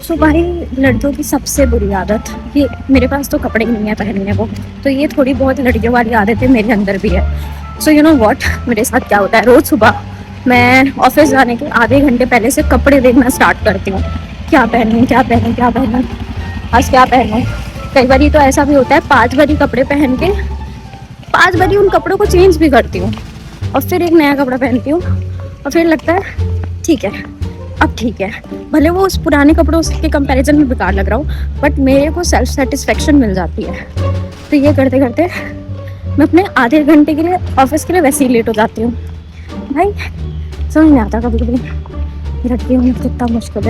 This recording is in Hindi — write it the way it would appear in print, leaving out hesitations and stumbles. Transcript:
सो भाई, लड़कियों की सबसे बुरी आदत ये, मेरे पास तो कपड़े ही नहीं है पहनने को, तो ये थोड़ी बहुत लड़कियों वाली आदतें मेरे अंदर भी है। सो यू नो व्हाट, मेरे साथ क्या होता है, रोज़ सुबह मैं ऑफिस जाने के आधे घंटे पहले से कपड़े देखना स्टार्ट करती हूँ। क्या पहनूँ, क्या पहनूँ, क्या पहनूँ, आज क्या पहनूँ। कई बार तो ऐसा भी होता है 5 बारी कपड़े पहन के 5 बारी उन कपड़ों को चेंज भी करती हूँ और फिर एक नया कपड़ा पहनती हूँ और फिर लगता है ठीक है, अब ठीक है। भले वो उस पुराने कपड़ों के कंपैरिजन में बेकार लग रहा हो, बट मेरे को सेल्फ सेटिस्फेक्शन मिल जाती है। तो ये करते करते मैं अपने आधे घंटे के लिए ऑफिस के लिए वैसे ही लेट हो जाती हूँ। भाई समझ नहीं आता कभी कभी लड़की होना कितना मुश्किल है।